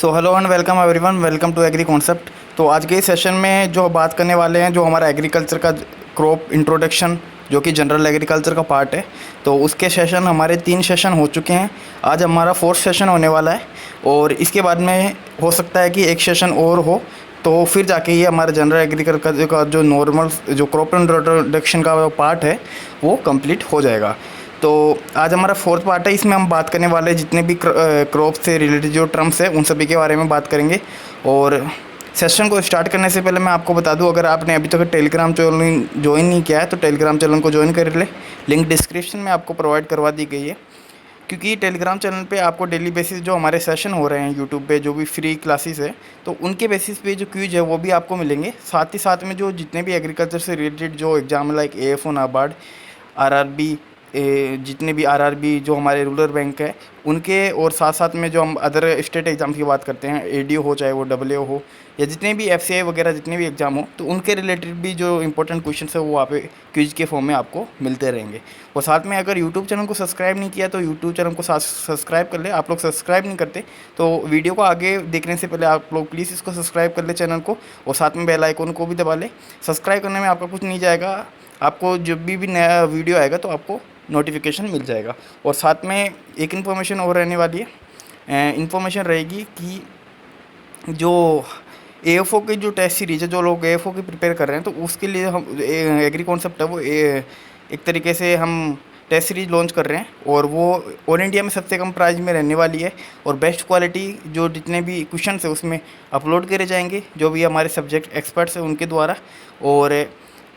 So hello and welcome everyone, welcome to agri concept. तो आज के इस सेशन में जो बात करने वाले हैं, जो हमारा एग्रीकल्चर का क्रॉप इंट्रोडक्शन, जो कि जनरल एग्रीकल्चर का पार्ट है। तो उसके सेशन हमारे 3 सेशन हो चुके हैं। आज हमारा 4th सेशन होने वाला है और इसके बाद में हो सकता है कि एक सेशन और हो, तो फिर जाके ये हमारा जनरल एग्रीकल्चर का जो नॉर्मल जो क्रॉप इंट्रोडक्शन का पार्ट है वो कंप्लीट हो जाएगा। तो आज हमारा 4th पार्ट है, इसमें हम बात करने वाले हैं जितने भी क्रॉप से रिलेटेड जो टर्म्स है उन सभी के बारे में बात करेंगे। और सेशन को स्टार्ट करने से पहले मैं आपको बता दूं, अगर आपने अभी तक टेलीग्राम चैनल ज्वाइन नहीं किया है तो टेलीग्राम चैनल को ज्वाइन कर ले। लिंक डिस्क्रिप्शन में आपको प्रोवाइड करवा दी गई है, क्योंकि टेलीग्राम चैनल पे आपको डेली बेसिस जो हमारे सेशन हो रहे हैं यूट्यूब पे, जो भी फ्री क्लासेस है, तो उनके बेसिस पे जो क्यूज है वो भी आपको मिलेंगे। साथ ही साथ में जो जितने भी एग्रीकल्चर से रिलेटेड जो exam like AFO, NABARD, RRB, जितने भी आरआरबी जो हमारे रूरल बैंक है उनके, और साथ साथ में जो हम अदर स्टेट एग्ज़ाम की बात करते हैं, एडीओ हो चाहे वो डब्ल्यूओ हो, या जितने भी एफसीआई वगैरह जितने भी एग्ज़ाम हो, तो उनके रिलेटेड भी जो इंपॉर्टेंट क्वेश्चन है वो वहाँ पे क्विज के फॉर्म में आपको मिलते रहेंगे। और साथ में अगर यूट्यूब चैनल को सब्सक्राइब नहीं किया तो यूट्यूब चैनल को सब्सक्राइब कर ले। आप लोग सब्सक्राइब नहीं करते तो वीडियो को आगे देखने से पहले आप लोग प्लीज़ इसको सब्सक्राइब कर ले चैनल को, और साथ में बेल आइकन को भी दबा ले। सब्सक्राइब करने में आपका कुछ नहीं जाएगा, आपको जब भी नया वीडियो आएगा तो आपको नोटिफिकेशन मिल जाएगा। और साथ में एक इन्फॉर्मेशन और रहने वाली है, इन्फॉर्मेशन रहेगी कि जो एएफओ की जो टेस्ट सीरीज है, जो लोग एएफओ की प्रिपेयर कर रहे हैं, तो उसके लिए हम एग्री कॉन्सेप्ट है वो एक तरीके से हम टेस्ट सीरीज लॉन्च कर रहे हैं, और वो ऑल इंडिया में सबसे कम प्राइस में रहने वाली है। और बेस्ट क्वालिटी जो जितने भी क्वेश्चन है उसमें अपलोड करे जाएंगे, जो भी हमारे सब्जेक्ट एक्सपर्ट्स हैं उनके द्वारा। और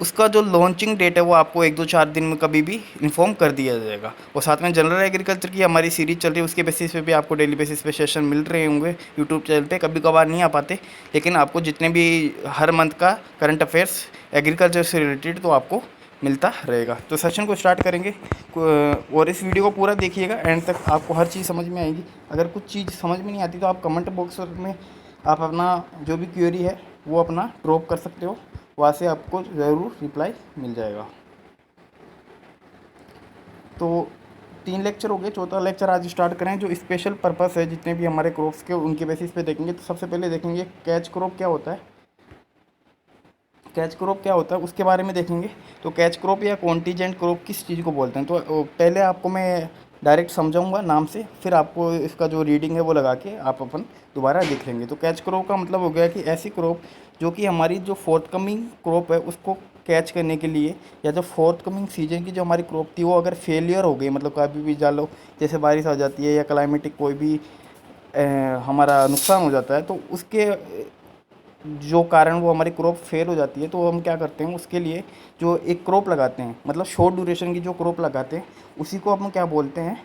उसका जो लॉन्चिंग डेट है वो आपको 1-2-4 दिन में कभी भी इन्फॉर्म कर दिया जाएगा। और साथ में जनरल एग्रीकल्चर की हमारी सीरीज चल रही है, उसके बेसिस पे भी आपको डेली बेसिस पे सेशन मिल रहे होंगे यूट्यूब चैनल पे। कभी कभार नहीं आ पाते, लेकिन आपको जितने भी हर मंथ का करंट अफेयर्स एग्रीकल्चर से रिलेटेड तो आपको मिलता रहेगा। तो सेशन को स्टार्ट करेंगे, और इस वीडियो को पूरा देखिएगा, एंड तक आपको हर चीज़ समझ में आएगी। अगर कुछ चीज़ समझ में नहीं आती तो आप कमेंट बॉक्स में आप अपना जो भी क्वेरी है वो अपना ड्रॉप कर सकते हो, वहाँ से आपको ज़रूर रिप्लाई मिल जाएगा। तो 3 लेक्चर हो गए, 4था लेक्चर आज स्टार्ट करें। जो स्पेशल पर्पस है जितने भी हमारे क्रॉप्स के उनके बेसिस पे देखेंगे। तो सबसे पहले देखेंगे कैच क्रॉप क्या होता है। कैच क्रॉप क्या होता है उसके बारे में देखेंगे। तो कैच क्रॉप या कॉन्टीजेंट क्रॉप किस चीज़ को बोलते हैं, तो पहले आपको मैं डायरेक्ट समझाऊंगा नाम से, फिर आपको इसका जो रीडिंग है वो लगा के आप अपन दोबारा देख लेंगे। तो कैच क्रॉप का मतलब हो गया कि ऐसी क्रॉप जो कि हमारी जो फोर्थकमिंग क्रॉप है उसको कैच करने के लिए, या जो फोर्थकमिंग सीजन की जो हमारी क्रॉप थी वो अगर फेलियर हो गई, मतलब कभी भी जालो जैसे बारिश आ जाती है या क्लाइमेटिक कोई भी हमारा नुकसान हो जाता है, तो उसके जो कारण वो हमारी क्रॉप फेल हो जाती है, तो हम क्या करते हैं उसके लिए जो एक क्रॉप लगाते हैं, मतलब शॉर्ट ड्यूरेशन की जो क्रॉप लगाते हैं उसी को हम क्या बोलते हैं,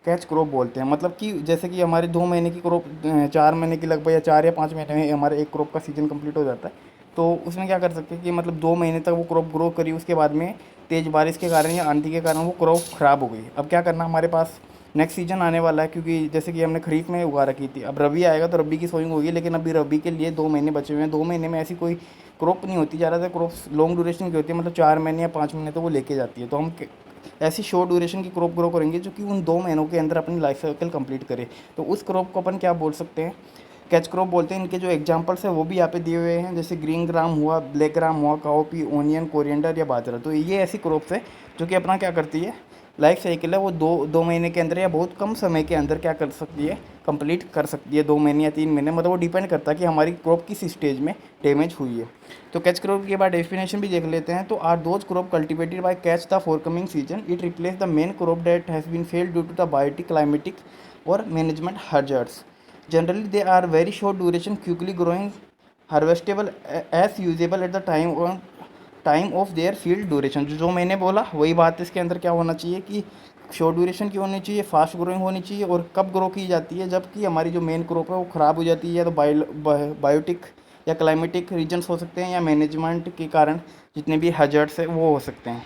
कैच क्रॉप बोलते हैं। मतलब कि जैसे कि हमारी 2 महीने की क्रॉप 4 महीने की लगभग, या 4 या 5 महीने में हमारे एक क्रॉप का सीजन कंप्लीट हो जाता है। तो उसमें क्या कर सकते हैं कि मतलब 2 महीने तक वो क्रॉप ग्रो करी, उसके बाद में तेज़ बारिश के कारण या आंधी के कारण वो क्रॉप ख़राब हो गई। अब क्या करना, हमारे पास नेक्स्ट सीजन आने वाला है, क्योंकि जैसे कि हमने खरीफ में उगा रखी थी, अब रबी आएगा तो रबी की सोइंग होगी, लेकिन अभी रबी के लिए 2 महीने बचे हुए हैं। 2 महीने में ऐसी कोई क्रॉप नहीं होती, ज़्यादातर क्रॉप्स लॉन्ग ड्यूरेशन की होती है, मतलब 4 महीने या 5 महीने तो वो लेके जाती है। तो हम ऐसी शॉर्ट ड्यूरेशन की क्रॉप ग्रो करेंगे जो कि उन 2 महीनों के अंदर अपनी लाइफ साइकिल कंप्लीट करे। तो उस क्रॉप को अपन क्या बोल सकते हैं, कैच क्रॉप बोलते हैं। इनके जो एग्जांपल्स है वो भी यहाँ पे दिए हुए हैं, जैसे ग्रीन ग्राम हुआ, ब्लैक ग्राम हुआ, काउपी, ओनियन, कोरिएंडर या बाजरा। तो ये ऐसी क्रॉप्स है जो कि अपना क्या करती है, लाइफ साइकिल है वो दो महीने के अंदर या बहुत कम समय के अंदर क्या कर सकती है, कंप्लीट कर सकती है। 2 महीने या 3 महीने, मतलब वो डिपेंड करता है कि हमारी क्रॉप किस स्टेज में डैमेज हुई है। तो कैच क्रॉप के बाद डेफिनेशन भी देख लेते हैं। तो are those crop cultivated by catch the forthcoming season, it replace the main crop that has been failed due to the biotic, climatic और management hazards. Generally, they are very short duration, quickly growing, harvestable as usable at the time of their field duration. जो मैंने बोला वही बात इसके अंदर क्या होना चाहिए कि शॉर्ट ड्यूरेशन की होनी चाहिए, फास्ट ग्रोइंग होनी चाहिए, और कब ग्रो की जाती है, जबकि हमारी जो मेन क्रॉप है वो ख़राब हो जाती है, या तो बायोटिक या क्लाइमेटिक रीजन्स हो सकते हैं, या मैनेजमेंट के कारण जितने भी हैजर्ड्स है वो हो सकते हैं।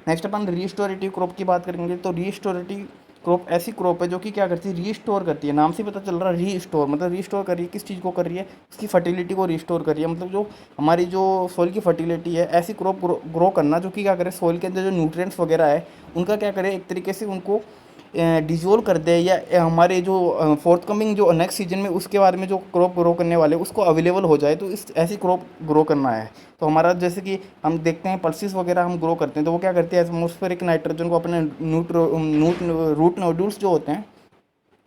नेक्स्ट अपन रीस्टोरेटिव क्रॉप की बात करेंगे। तो रीस्टोरेटिव क्रॉप ऐसी क्रॉप है जो कि क्या करती है, रीस्टोर करती है। नाम से पता चल रहा है रीस्टोर, मतलब रीस्टोर कर रही है, किस चीज़ को कर रही है, उसकी फर्टिलिटी को रीस्टोर कर रही है। मतलब जो हमारी जो सोइल की फर्टिलिटी है, ऐसी क्रॉप ग्रो करना जो कि क्या करे, सोइल के अंदर जो न्यूट्रिएंट्स वगैरह है उनका क्या करे, एक तरीके से उनको डिजोल्व कर दे या हमारे जो फोर्थ कमिंग जो नेक्स्ट सीजन में उसके बारे में जो क्रॉप ग्रो करने वाले उसको अवेलेबल हो जाए, तो इस ऐसी क्रॉप ग्रो करना है। तो हमारा जैसे कि हम देखते हैं पल्सिस वगैरह हम ग्रो करते हैं, तो वो क्या करते हैं, एटमॉस्फेरिक नाइट्रोजन को अपने रूट नोड्यूल्स जो होते हैं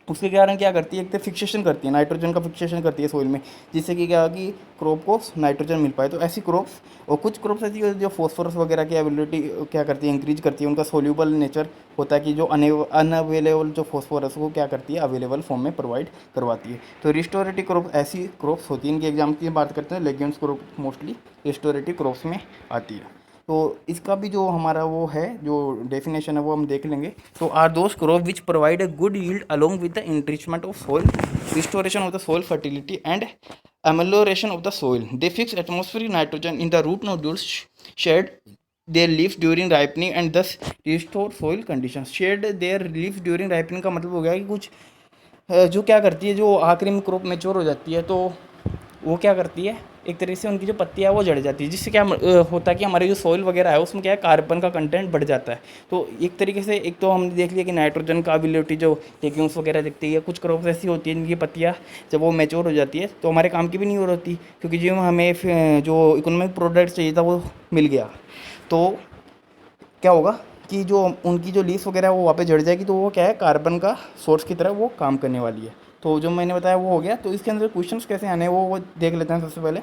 उसके कारण क्या करती है, एक तो फिक्सेशन करती है, नाइट्रोजन का फिक्सेशन करती है सोइल में, जिससे कि क्या कि क्रॉप को नाइट्रोजन मिल पाए। तो ऐसी क्रॉप्स, और कुछ क्रॉप्स ऐसी होती है जो फॉस्फोरस वगैरह की एबिलिटी क्या करती है, इंक्रीज करती है, उनका सोल्यूबल नेचर होता है कि जो अनअवेलेबल जो फॉस्फोरस को क्या करती है, अवेलेबल फॉर्म में प्रोवाइड करवाती है। तो रिस्टोरेटिव क्रॉप ऐसी क्रॉप्स होती है, इनके एग्जाम की बात करते हैं, legumes crop mostly restorative crops में आती है। तो इसका भी जो हमारा वो है जो डेफिनेशन है वो हम देख लेंगे। तो are those crop which provide a good yield along with the enrichment of soil, restoration of the soil fertility and amelioration of the soil. They fix atmospheric nitrogen in the root nodules, shed their leaves during ripening and thus restore soil conditions. Shed their leaves during ripening का मतलब हो गया कि कुछ जो क्या करती है, जो आखिरी में क्रॉप मेच्योर हो जाती है, तो वो क्या करती है, एक तरीके से उनकी जो पत्तियाँ है वो जड़ जाती है, जिससे क्या होता है कि हमारे जो सॉइल वगैरह है उसमें क्या है, कार्बन का कंटेंट बढ़ जाता है। तो एक तरीके से एक तो हमने देख लिया कि नाइट्रोजन का एबिलिटी जो लेग्यूम्स वगैरह दिखती है, कुछ क्रॉप्स ऐसी होती है जिनकी पत्तियाँ जब वो मैच्योर हो जाती है तो हमारे काम की भी नहीं हो रही, क्योंकि जो हमें जो इकोनॉमिक प्रोडक्ट चाहिए था वो मिल गया। तो क्या होगा कि जो उनकी जो लीव्स वगैरह है वो वापस झड़ जाएगी, तो वो क्या है, कार्बन का सोर्स की तरह वो काम करने वाली है। तो जो मैंने बताया वो हो गया। तो इसके अंदर क्वेश्चंस कैसे आने हैं वो देख लेते हैं सबसे पहले।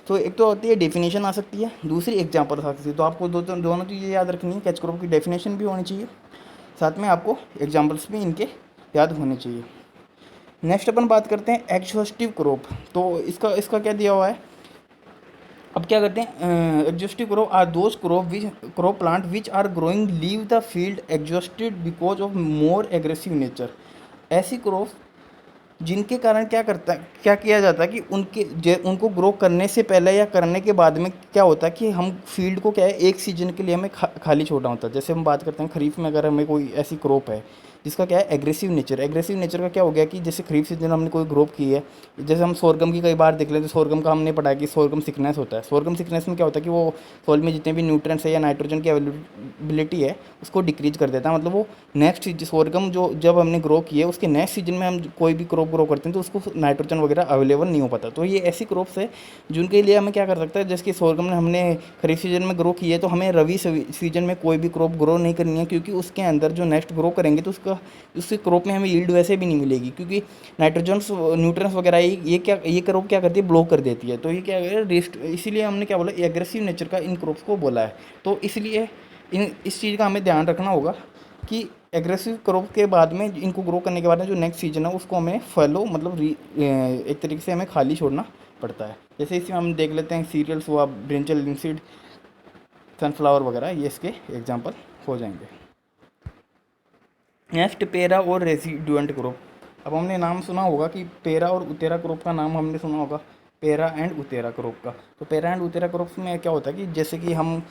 तो एक तो होती है डेफिनेशन आ सकती है, दूसरी एग्जाम्पल आ सकती है। तो आपको दोनों चीज़ें याद रखनी है, कैच क्रॉप की डेफिनेशन भी होनी चाहिए, साथ में आपको एग्जाम्पल्स भी इनके याद होने चाहिए। नेक्स्ट अपन बात करते हैं एग्जॉस्टिव क्रॉप। तो इसका इसका क्या दिया हुआ है, अब क्या करते हैं, exhaustive crop are those crop plant which are growing leave the field exhausted because of more aggressive nature. ऐसी क्रॉप जिनके कारण क्या किया जाता है कि उनको ग्रो करने से पहले या करने के बाद में क्या होता है कि हम फील्ड को क्या है, एक सीजन के लिए हमें खाली छोड़ना होता है। जैसे हम बात करते हैं खरीफ में, अगर हमें कोई ऐसी क्रॉप है जिसका क्या है एग्रेसिव नेचर का क्या हो गया कि जैसे खरीफ सीजन हमने कोई ग्रोप की है, जैसे हम सोरगम की कई बार देख लेते हैं। सोरगम का हमने पढ़ा कि सोरगम सिकनेस होता है। सोरगम सिकनेस में क्या होता है कि वो सॉइल में जितने भी न्यूट्रिएंट्स है या नाइट्रोजन की अवेलेबिलिटी है उसको डिक्रीज कर देता है। मतलब वो नेक्स्ट सोरगम जो जब हमने ग्रो की है उसके नेक्स्ट सीजन में हम कोई भी क्रॉप ग्रो करते हैं तो उसको नाइट्रोजन वगैरह अवेलेबल नहीं हो पाता। तो ये ऐसी क्रॉप्स है जिनके लिए हमें क्या कर सकता है, जैसे कि सोरगम ने हमने खरीफ सीजन में ग्रो की है तो हमें रबी सीजन में कोई भी क्रॉप ग्रो नहीं करनी है, क्योंकि उसके अंदर जो नेक्स्ट ग्रो करेंगे तो उसके क्रॉप में हमें यील्ड वैसे भी नहीं मिलेगी, क्योंकि नाइट्रोजन न्यूट्रिएंट्स वगैरह ये क्रॉप क्या करती है, ब्लॉक कर देती है। तो ये क्या है, इसीलिए हमने क्या बोला, एग्रेसिव नेचर का इन क्रॉप्स को बोला है। तो इसलिए इस चीज़ का हमें ध्यान रखना होगा कि एग्रेसिव क्रॉप के बाद में इनको ग्रो करने के बाद में जो नेक्स्ट सीजन है उसको हमें फॉलो मतलब एक तरीके से हमें खाली छोड़ना पड़ता है। जैसे इसमें हम देख लेते हैं सीरियल्स हुआ, ब्रिंजल, लिंसीड, सनफ्लावर वगैरह, ये इसके एग्जांपल हो जाएंगे। नेक्स्ट पेरा और रेसिडुएंट क्रॉप। अब हमने नाम सुना होगा कि पेरा और उतेरा क्रॉप का नाम हमने सुना होगा, पेरा एंड उतेरा क्रॉप का। तो पेरा एंड उतेरा क्रॉप में क्या होता है कि जैसे कि हम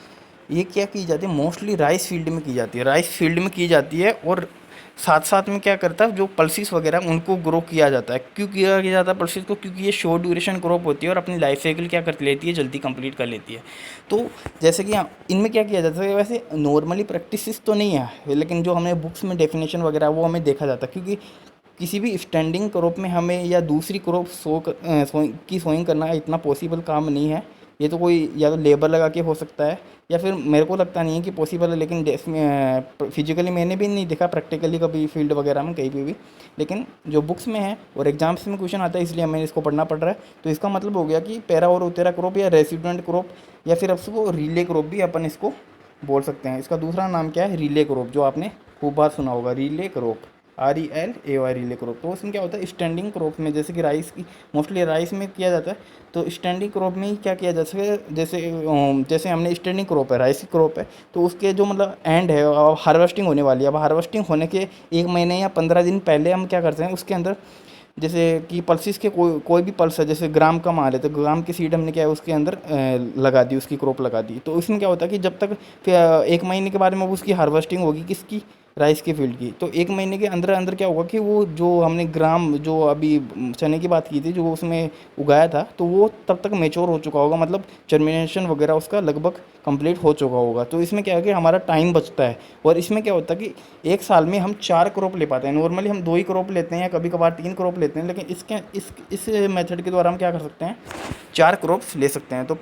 ये क्या की जाती है, मोस्टली राइस फील्ड में की जाती है, राइस फील्ड में की जाती है। और साथ साथ में क्या करता है, जो पल्सिस वगैरह उनको ग्रो किया जाता है। क्यों किया जाता है पल्सिस को, क्योंकि ये शॉर्ट ड्यूरेशन क्रॉप होती है और अपनी लाइफ साइकिल क्या कर लेती है, जल्दी कंप्लीट कर लेती है। तो जैसे कि इनमें क्या किया जाता है, वैसे नॉर्मली प्रैक्टिस तो नहीं है, लेकिन जो हमें बुक्स में डेफिनेशन वगैरह वो हमें देखा जाता है। क्योंकि किसी भी स्टैंडिंग क्रॉप में हमें या दूसरी क्रॉप सोइंग करना इतना पॉसिबल काम नहीं है। ये तो कोई या तो लेबर लगा के हो सकता है, या फिर मेरे को लगता नहीं है कि पॉसिबल है, लेकिन फिजिकली मैंने भी नहीं देखा प्रैक्टिकली कभी फील्ड वगैरह में कहीं भी। लेकिन जो बुक्स में है और एग्जाम्स में क्वेश्चन आता है इसलिए हमें इसको पढ़ना पड़ रहा है। तो इसका मतलब हो गया कि पैरा और उतेरा क्रॉप या रेसिडेंट क्रॉप या फिर अब उसको रिले क्रॉप भी अपन इसको बोल सकते हैं। इसका दूसरा नाम क्या है, रिले क्रॉप, जो आपने खूब बार सुना होगा, relay crop, RELAY, relay crop. तो उसमें क्या होता है, स्टैंडिंग क्रॉप में, जैसे कि राइस की मोस्टली राइस में किया जाता है, तो स्टैंडिंग क्रॉप में ही क्या किया जा सके, जैसे हमने स्टैंडिंग क्रॉप है, राइस की क्रॉप है, तो उसके जो मतलब एंड है, अब हार्वेस्टिंग होने वाली है। अब हार्वेस्टिंग होने के 1 महीने या 15 दिन पहले हम क्या करते हैं, उसके अंदर जैसे कि पल्सिस के कोई भी पल्स है, जैसे ग्राम का माल है तो ग्राम की सीड हमने क्या है उसके अंदर लगा दी, उसकी क्रॉप लगा दी। तो इसमें क्या होता है कि जब तक फिर 1 महीने के बाद में उसकी हार्वेस्टिंग होगी किसकी, राइस की फील्ड की, तो 1 महीने के अंदर अंदर क्या होगा कि वो जो हमने ग्राम जो अभी चने की बात की थी जो उसमें उगाया था, तो वो तब तक मैच्योर हो चुका होगा, मतलब जर्मिनेशन वगैरह उसका लगभग कंप्लीट हो चुका होगा। तो इसमें क्या है कि हमारा टाइम बचता है। और इसमें क्या होता है कि एक साल में हम 4 क्रॉप ले पाते हैं। नॉर्मली हम 2 ही क्रॉप लेते हैं या कभी कभार 3 क्रॉप लेते हैं, लेकिन इस मेथड के द्वारा हम क्या कर सकते हैं, 4 क्रॉप्स ले सकते हैं। तो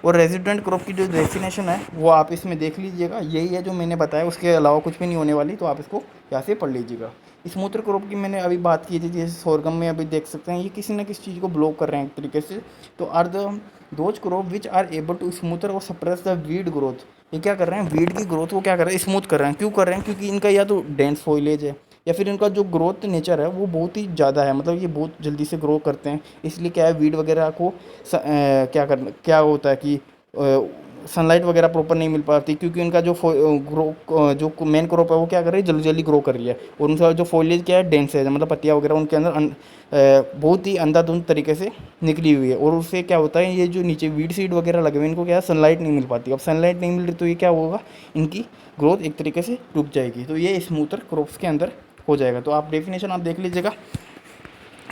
और रेजिडेंट क्रॉप की जो डेफिनेशन है वो आप इसमें देख लीजिएगा, यही है जो मैंने बताया, उसके अलावा कुछ भी नहीं होने वाली, तो आप इसको यहाँ से पढ़ लीजिएगा। स्मूथर क्रॉप की मैंने अभी बात की थी, जैसे सोरगम में अभी देख सकते हैं ये किसी न किसी चीज़ को ब्लॉक कर रहे हैं एक तरीके से। तो are the those crop which are able to smother और सप्रेस द वीड ग्रोथ, ये क्या कर रहे हैं, वीड की ग्रोथ को क्या कर रहे हैं, स्मूथ कर रहे हैं। क्यों कर रहे हैं, क्योंकि इनका या तो डेंस फॉइलेज है या फिर इनका जो ग्रोथ नेचर है वो बहुत ही ज़्यादा है, मतलब ये बहुत जल्दी से ग्रो करते हैं। इसलिए क्या है, वीड वगैरह को क्या होता है कि सनलाइट वगैरह प्रॉपर नहीं मिल पाती, क्योंकि उनका जो जो मेन क्रॉप है वो क्या कर रही है, जल्दी जल्दी ग्रो कर रही है। और उनका जो फॉलिएज क्या है, डेंस है, मतलब पत्तियाँ वगैरह उनके अंदर बहुत ही अंधाधुंध तरीके से निकली हुई है। और उससे क्या होता है, ये जो नीचे वीड सीड वगैरह लगे हुए हैं, इनको क्या है, सनलाइट नहीं मिल पाती। अब सनलाइट नहीं मिल रही तो ये क्या होगा, इनकी ग्रोथ एक तरीके से रुक जाएगी। तो ये स्मूथर क्रॉप्स के अंदर हो जाएगा। तो आप डेफिनेशन आप देख लीजिएगा,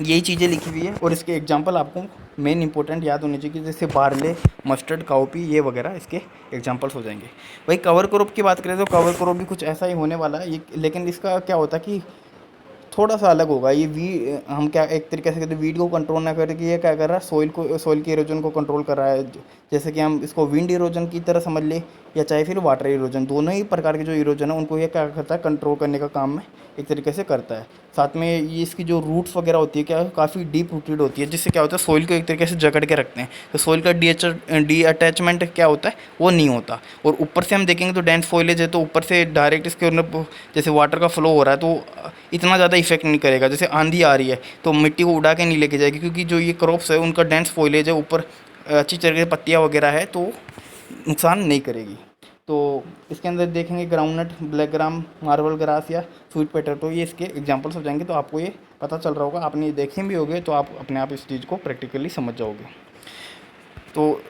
यही चीज़ें लिखी हुई है। और इसके एग्जांपल आपको मेन इंपॉर्टेंट याद होने चाहिए, जैसे बारले, मस्टर्ड, काउपी, ये वगैरह इसके एग्जांपल्स हो जाएंगे। वही कवर क्रॉप की बात करें तो कवर क्रॉप भी कुछ ऐसा ही होने वाला है ये, लेकिन इसका क्या होता है कि थोड़ा सा अलग होगा। ये हम क्या एक तरीके से कहते हैं, वीड को कंट्रोल ना करके ये क्या कर रहा है, सॉइल के इरोजन को कंट्रोल कर रहा है। जैसे कि हम इसको विंड इरोजन की तरह समझ ले, या चाहे फिर वाटर इरोजन, दोनों ही प्रकार के जो इरोजन है उनको ये क्या करता है, कंट्रोल करने का काम में एक तरीके से करता है। साथ में ये इसकी जो रूट्स वगैरह होती है क्या काफ़ी डीप रूटेड होती है, जिससे क्या होता है, सॉइल को एक तरीके से जकड़ के रखते हैं। तो सॉइल का डी अटैचमेंट क्या होता है, वो नहीं होता। और ऊपर से हम देखेंगे तो डेंस फॉइलेज है, तो ऊपर से डायरेक्ट इसके अंदर जैसे वाटर का फ्लो हो रहा है तो इतना ज़्यादा इफेक्ट नहीं करेगा। जैसे आंधी आ रही है तो मिट्टी को उड़ा के नहीं लेके जाएगी, क्योंकि जो ये क्रॉप्स है उनका डेंस फॉइलेज है, ऊपर अच्छी तरीके से पत्तियाँ वगैरह है, तो नुकसान नहीं करेगी। तो इसके अंदर देखेंगे groundnut, black gram, marble grass या स्वीट पोटैटो, ये इसके एग्जांपल्स हो जाएंगे। तो आपको ये पता चल रहा होगा, आपने ये देखे भी होंगे, तो आप अपने आप इस चीज़ को प्रैक्टिकली समझ जाओगे। तो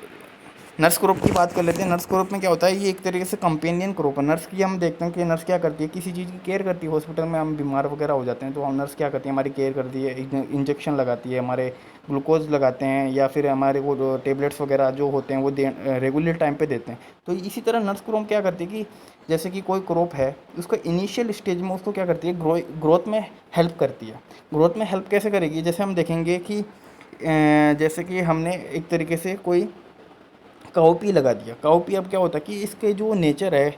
नर्स क्रॉप की बात कर लेते हैं। नर्स क्रॉप में क्या होता है, ये एक तरीके से कंपेनियन क्रॉप है। नर्स की हम देखते हैं कि नर्स क्या करती है, किसी चीज़ की केयर करती है। हॉस्पिटल में हम बीमार वगैरह हो जाते हैं तो हम नर्स क्या करती है, हमारी केयर करती है, इंजेक्शन लगाती है, हमारे ग्लूकोज लगाते हैं, या फिर हमारे वो टेबलेट्स वगैरह जो होते हैं वो रेगुलर टाइम पे देते हैं। तो इसी तरह नर्स क्रॉप क्या करती है कि जैसे कि कोई क्रॉप है, उसको इनिशियल स्टेज में उसको क्या करती है, ग्रोथ में हेल्प करती है। ग्रोथ में हेल्प कैसे करेगी, जैसे हम देखेंगे कि जैसे कि हमने एक तरीके से कोई काउपी लगा दिया। काउपी अब क्या होता है कि इसके जो नेचर है,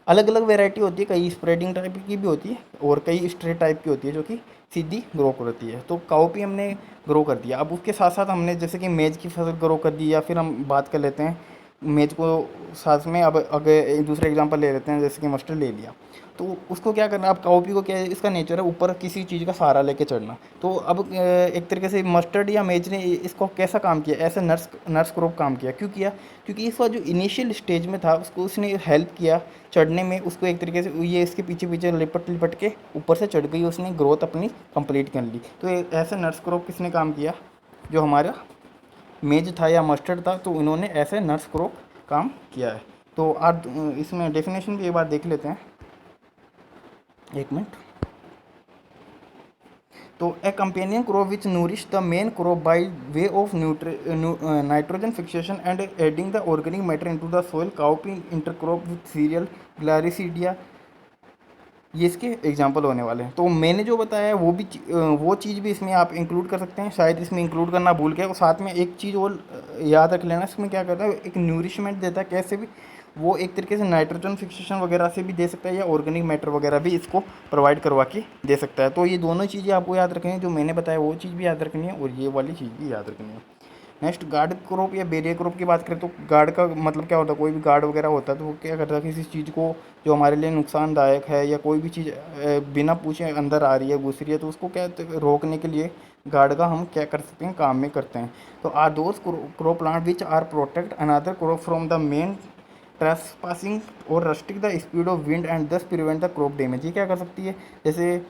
अलग अलग वैरायटी होती है, कई स्प्रेडिंग टाइप की भी होती है और कई स्ट्रेट टाइप की होती है जो कि सीधी ग्रो करती है। तो काउपी हमने ग्रो कर दिया। अब उसके साथ साथ हमने जैसे कि मेज की फसल ग्रो कर दी, या फिर हम बात कर लेते हैं मेज को साथ में। अब अगर एक दूसरा एग्जांपल ले लेते हैं, जैसे कि मस्टर्ड ले लिया, तो उसको क्या करना, अब काउपी को क्या है, इसका नेचर है ऊपर किसी चीज़ का सहारा लेके चढ़ना। तो अब एक तरीके से मस्टर्ड या मेज ने इसको कैसा काम किया, ऐसे नर्स नर्स क्रॉप काम किया। क्यों किया, क्योंकि इसका जो इनिशियल स्टेज में था उसको उसने हेल्प किया चढ़ने में। उसको एक तरीके से ये इसके पीछे पीछे लिपट लिपट के ऊपर से चढ़ गई, उसने ग्रोथ अपनी कंप्लीट कर ली। तो ऐसे नर्स क्रॉप किसने काम किया, जो हमारा मेज था या मस्टर्ड था, तो इन्होंने ऐसे नर्स क्रॉप काम किया है। तो आप इसमें डेफिनेशन भी एक बार देख लेते हैं, एक मिनट। तो a companion crop which nourish the main crop by way of nitrogen fixation and adding the organic matter into the soil, cowpea intercrop with cereal gliricidia, ये इसके एग्जाम्पल होने वाले हैं। तो मैंने जो बताया है वो चीज़ भी इसमें आप इंक्लूड कर सकते हैं, शायद इसमें इंक्लूड करना भूल गए। और साथ में एक चीज़ और याद रख लेना, इसमें क्या करता है, एक न्यूरिशमेंट देता है। कैसे भी, वो एक तरीके से नाइट्रोजन फिक्सेशन वगैरह से भी दे सकता है, या ऑर्गेनिक मैटर वगैरह भी इसको प्रोवाइड करवा के दे सकता है। तो ये दोनों चीज़ें आपको याद रखनी है, जो मैंने बताया वो चीज़ भी याद रखनी है और ये वाली चीज़ भी याद रखनी है। नेक्स्ट, गार्ड क्रॉप या बैरियर क्रॉप की बात करें तो गार्ड का मतलब क्या होता है, कोई भी गार्ड वगैरह होता है तो वो क्या करता है, किसी चीज़ को जो हमारे लिए नुकसानदायक है या कोई भी चीज़ बिना पूछे अंदर आ रही है, घुस रही है, तो उसको क्या रोकने के लिए गार्ड का हम क्या कर सकते हैं, काम में करते हैं। तो are those crop plant which are protect another crop from the main trespassing और restrict the speed of wind and thus prevent the crop damage. ये क्या कर सकती है, जैसे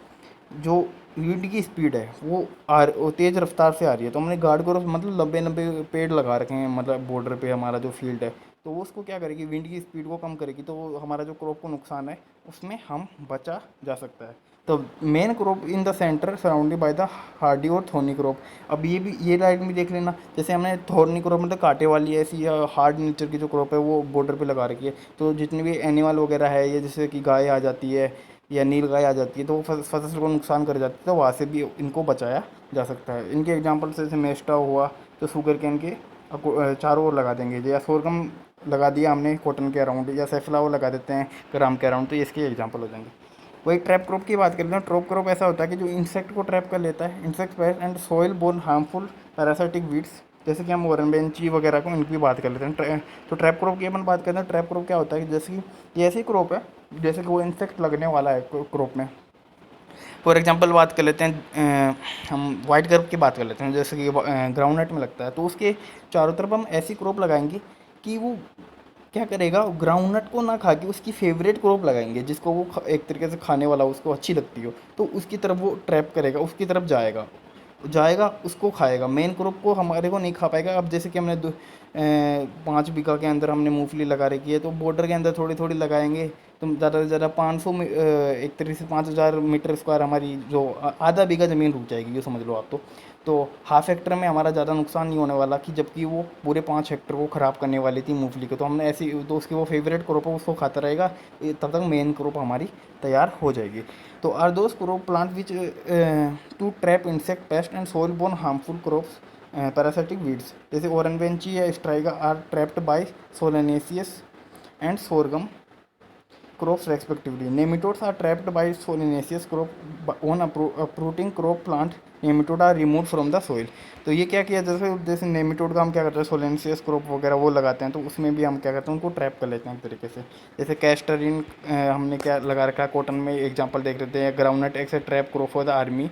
जो विंड की स्पीड है वो तेज़ रफ्तार से आ रही है, तो हमने गार्ड को मतलब लंबे लंबे पेड़ लगा रखे हैं, मतलब बॉर्डर पे हमारा जो फील्ड है, तो वो उसको क्या करेगी, विंड की स्पीड को कम करेगी, तो हमारा जो क्रॉप को नुकसान है उसमें हम बचा जा सकता है। तो main crop in the centre surrounded by the Hardy और थोर्नी क्रॉप। अब ये भी, ये लाइन भी देख लेना, जैसे हमने थोर्नी क्रॉप मतलब कांटे वाली ऐसी या हार्ड नेचर की जो क्रॉप है वो बॉर्डर पे लगा रखी है, तो जितने भी एनिमल वगैरह है, ये जैसे कि गाय आ जाती है या नील गाय आ जाती है, तो वो फसल को नुकसान कर जाती है, तो वहाँ से भी इनको बचाया जा सकता है। इनके एग्जाम्पल जैसे मेस्टा हुआ, तो शुगर कैन के चारों ओर लगा देंगे, या सोरगम लगा दिया हमने कॉटन के अराउंड, या सेफ्लावर लगा देते हैं ग्राम के अराउंड, तो ये इसके एग्जाम्पल हो जाएंगे। वही ट्रैप क्रॉप की बात करते हैं। ट्रैप क्रॉप ऐसा होता है कि जो इंसेक्ट को ट्रैप कर लेता है, insect pest and soil borne harmful parasitic weeds, जैसे कि हम ओरनबेंची वगैरह को इनकी बात कर लेते हैं। तो ट्रैप क्रॉप की अपन बात करते हैं। ट्रैप क्रॉप क्या होता है कि जैसे कि ये ऐसी क्रॉप है जैसे कि वो इंसेक्ट लगने वाला है क्रॉप में। फॉर एग्जांपल बात कर लेते हैं, हम वाइट क्रॉप की बात कर लेते हैं, जैसे कि ग्राउंड नट में लगता है, तो उसके चारों तरफ हम ऐसी क्रॉप लगाएंगे कि वो क्या करेगा, ग्राउंडनट को ना खा के उसकी फेवरेट क्रॉप लगाएंगे, जिसको वो एक तरीके से खाने वाला उसको अच्छी लगती हो, तो उसकी तरफ वो ट्रैप करेगा, उसकी तरफ जाएगा, जाएगा उसको खाएगा, मेन क्रॉप को हमारे को नहीं खा पाएगा। अब जैसे कि हमने 5 बीघा के अंदर हमने मूंगफली लगा रखी है, तो बॉर्डर के अंदर थोड़ी थोड़ी लगाएंगे, तो ज़्यादा से ज़्यादा 500 एक तरीके से 5,000 मीटर स्क्वायर हमारी जो आधा बीघा ज़मीन रुक जाएगी, ये समझ लो आप। तो हाफ हेक्टर में हमारा ज़्यादा नुकसान नहीं होने वाला, कि जबकि वो पूरे 5 हेक्टर को ख़राब करने वाली थी मूंगफली को, तो हमने ऐसी, तो उसकी वो फेवरेट क्रॉप है उसको खाता रहेगा, तब तक मेन क्रॉप हमारी तैयार हो जाएगी। तो are those crop plant which to trap insect pest and soil borne harmful crops parasitic weeds, जैसे ओरनबेंची या striga are trapped by solanaceous and sorghum crops respectively. Nematodes are trapped by solanaceous crop on uprooting crop plant. Nematode are remove from the soil. तो ये क्या किया, जैसे जैसे nematode का हम क्या करते हैं, सोलेनेसियस क्रॉप वगैरह वो लगाते हैं, तो उसमें भी हम क्या करते हैं, उनको ट्रैप कर लेते हैं एक तरीके से। जैसे कैस्टरिन हमने क्या लगा रखा है कॉटन में, एग्जांपल देख लेते हैं। Groundnut as trap crop for the army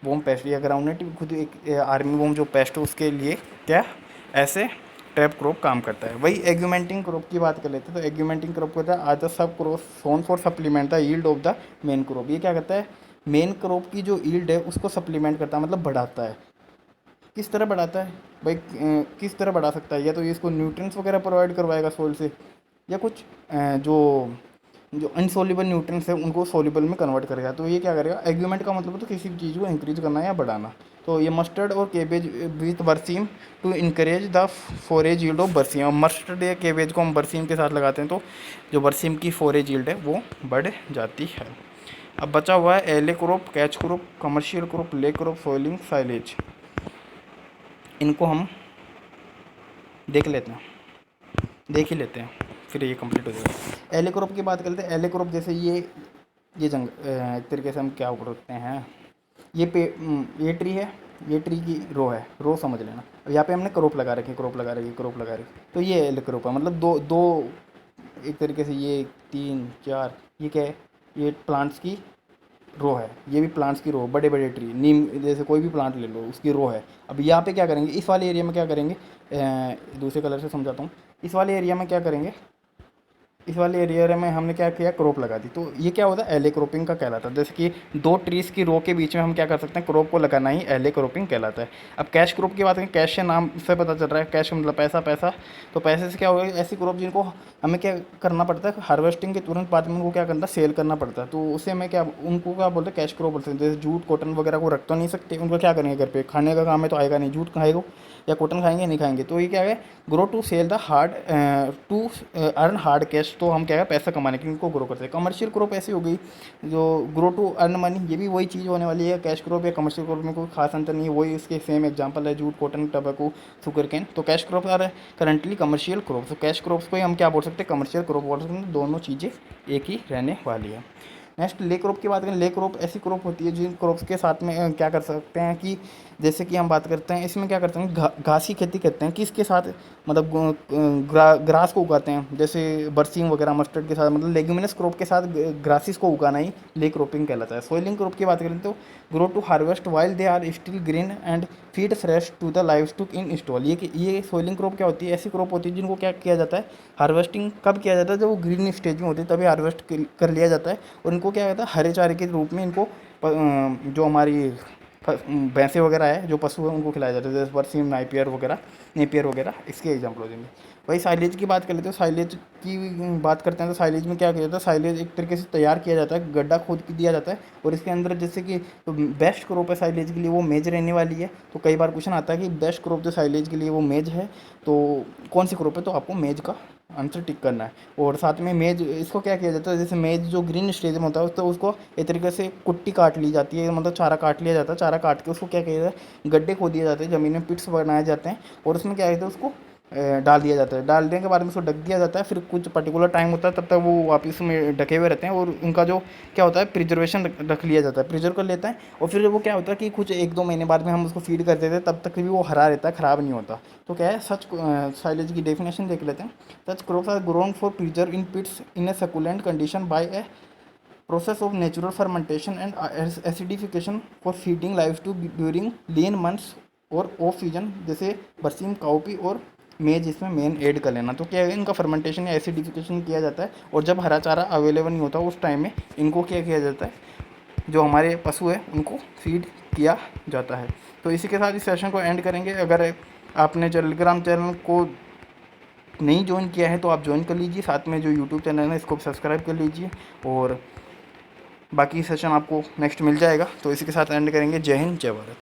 worm pest, या ग्राउंडनट खुद एक आर्मी वोम जो पेस्ट है उसके लिए क्या ऐसे ट्रैप क्रॉप काम करता है। वही एग्यूमेंटिंग क्रॉप की बात कर लेते हैं। तो एग्यूमेंटिंग क्रॉप कहता है आज the sub crop sown for supplement the yield of the main crop. ये क्या करता है, मेन क्रॉप की जो यील्ड है उसको सप्लीमेंट करता है, मतलब बढ़ाता है। किस तरह बढ़ाता है भाई, किस तरह बढ़ा सकता है, या तो ये इसको न्यूट्रिएंट्स वगैरह प्रोवाइड करवाएगा सोइल से, या कुछ जो जो अनसोल्यूबल न्यूट्रिएंट्स है उनको सोल्यूबल में कन्वर्ट करेगा। तो ये क्या करेगा, एग्यूमेंट का मतलब तो किसी भी चीज़ को इंक्रीज करना या बढ़ाना। तो ये मस्टर्ड और cabbage with berseem to encourage the forage yield of berseem. और मस्टर्ड या केबेज को हम बरसीम के साथ लगाते हैं, तो जो बरसीम की फोरेज यील्ड है वो बढ़ जाती है। अब बचा हुआ है एले crop, catch crop, commercial crop, ले क्रॉप, सोइलिंग, साइलेज। इनको हम देख लेते हैं, देख ही लेते हैं, फिर ये कंप्लीट हो जाएगा। एले क्रॉप की बात करते हैं। एले क्रॉप जैसे ये एक तरीके से हम क्या बोलते हैं, ये ट्री है, ये ट्री की रो है, रो समझ लेना। और यहाँ पे हमने क्रॉप लगा रखी, क्रॉप लगा रखी, क्रॉप लगा रखी, तो ये एले क्रॉप है। मतलब दो दो एक तरीके से, ये 3 4, ये क्या है, ये प्लांट्स की रो है, ये भी प्लांट्स की रो, बड़े बड़े ट्री, नीम जैसे कोई भी प्लांट ले लो उसकी रो है। अब यहाँ पे क्या करेंगे, इस वाले एरिया में क्या करेंगे, दूसरे कलर से समझाता हूँ। इस वाले एरिया में क्या करेंगे, इस वाले एरिया में हमने क्या किया, क्रॉप लगा दी। तो ये क्या होता है, एले क्रॉपिंग का कहलाता है। जैसे कि 2 ट्रीज़ की रो के बीच में हम क्या कर सकते हैं, क्रॉप को लगाना ही एले क्रॉपिंग कहलाता है। अब कैश क्रॉप की बात करें, कैश से नाम से पता चल रहा है, कैश मतलब पैसा, पैसा। तो पैसे से क्या होगा, ऐसी क्रॉप जिनको हमें क्या करना पड़ता है, हार्वेस्टिंग के तुरंत बाद में उनको क्या करना, सेल करना पड़ता है। तो उससे हमें क्या, उनको क्या बोलते हैं, कैश क्रॉप बोलते हैं। जैसे जूट कॉटन वगैरह को रख तो नहीं सकते, उनको क्या करेंगे, घर पे खाने का काम है तो आएगा नहीं, जूट खाएगा या कॉटन खाएंगे नहीं खाएंगे। तो ये क्या है, grow to sell the hard to earn hard cash. तो हम क्या है, पैसा कमाने के लिए इनको ग्रो करते हैं। कमर्शियल क्रॉप ऐसी हो गई जो ग्रो टू अर्न मनी, ये भी वही चीज़ होने वाली है। कैश क्रॉप या कमर्शियल क्रॉप में कोई खास अंतर नहीं है, वही इसके सेम एग्जांपल है, jute cotton tobacco sugar cane. तो cash crop are currently commercial crop. तो कैश क्रॉप्स को ही हम क्या बोल सकते हैं, कमर्शियल क्रॉप बोल सकते हैं। दोनों चीज़ें एक ही रहने वाली है। नेक्स्ट ले क्रॉप की बात करें। ले क्रॉप ऐसी क्रॉप होती है जिन क्रॉप्स के साथ में क्या कर सकते हैं कि जैसे कि हम बात करते हैं, इसमें क्या करते हैं, घासी खेती करते हैं। किसके साथ, मतलब ग्रास को उगाते हैं, जैसे बरसीम वगैरह मस्टर्ड के साथ, मतलब लेग्यूमिनस क्रॉप के साथ ग्रासिस को उगाना ही ले क्रॉपिंग कहलाता है। सोइलिंग क्रॉप की बात करें तो grow to harvest while they are still green and feed fresh to the livestock in stall. ये सोइलिंग क्रॉप क्या होती है, ऐसी क्रॉप होती है जिनको क्या किया जाता है, हार्वेस्टिंग कब किया जाता है, जब वो ग्रीन स्टेज में होती है तभी हार्वेस्ट कर लिया जाता है। और इनको क्या कहता है, हरे चारे के रूप में इनको जो हमारी भैंसे वगैरह है जो पशु है उनको खिलाया जाता है, जैसे बरसीम, नेपियर वगैरह इसके एग्जाम्पल हो जाएंगे। वही साइलेज की बात कर लेते हैं, साइलेज की बात करते हैं तो साइलेज में क्या किया जाता है, साइलेज एक तरीके से तैयार किया जाता है, गड्ढा खोद के दिया जाता है और इसके अंदर जैसे कि तो बेस्ट क्रॉप है साइलेज के लिए वो मेज रहने वाली है। तो कई बार क्वेश्चन आता है कि बेस्ट क्रॉप जो साइलेज के लिए वो मेज है, तो कौन सी क्रॉप है, तो आपको मेज का आंसर टिक करना है। और साथ में मेज, इसको क्या किया जाता है, जैसे मेज जो ग्रीन स्टेज में होता है तो उसको एक तरीके से कुट्टी काट ली जाती है, मतलब चारा काट लिया जाता है, चारा काट के उसको क्या किया जाता है, गड्ढे खोद दिए जाते हैं, ज़मीन में पिट्स बनाए जाते हैं और उसमें क्या कहते हैं उसको डाल दिया जाता है। डाल देने के बाद में उसको ढक दिया जाता है, फिर कुछ पर्टिकुलर टाइम होता है तब तक वो वापस में ढके हुए रहते हैं और उनका जो क्या होता है प्रिजर्वेशन रख लिया जाता है, प्रिजर्व कर लेता है। और फिर वो क्या होता है कि कुछ 1-2 महीने बाद में हम उसको फीड कर देते हैं, तब तक भी वो हरा रहता है, ख़राब नहीं होता। तो क्या है, सच साइलेज की डेफिनेशन देख लेते हैं। Such crops are grown for preserve in pits in a succulent condition by a process of natural fermentation and acidification for feeding livestock during lean months और ऑफ सीजन, जैसे बरसीम, काउपी और मेज इसमें मेन ऐड कर लेना। तो क्या है, इनका फर्मेंटेशन या एसिडिफिकेशन किया जाता है और जब हरा चारा अवेलेबल नहीं होता उस टाइम में इनको क्या किया जाता है, जो हमारे पशु है उनको फीड किया जाता है। तो इसी के साथ इस सेशन को एंड करेंगे। अगर आपने टेलीग्राम चैनल को नहीं ज्वाइन किया है तो आप ज्वाइन कर लीजिए, साथ में जो यूट्यूब चैनल है इसको सब्सक्राइब कर लीजिए और बाकी सेशन आपको नेक्स्ट मिल जाएगा। तो इसी के साथ एंड करेंगे। जय हिंद, जय भारत।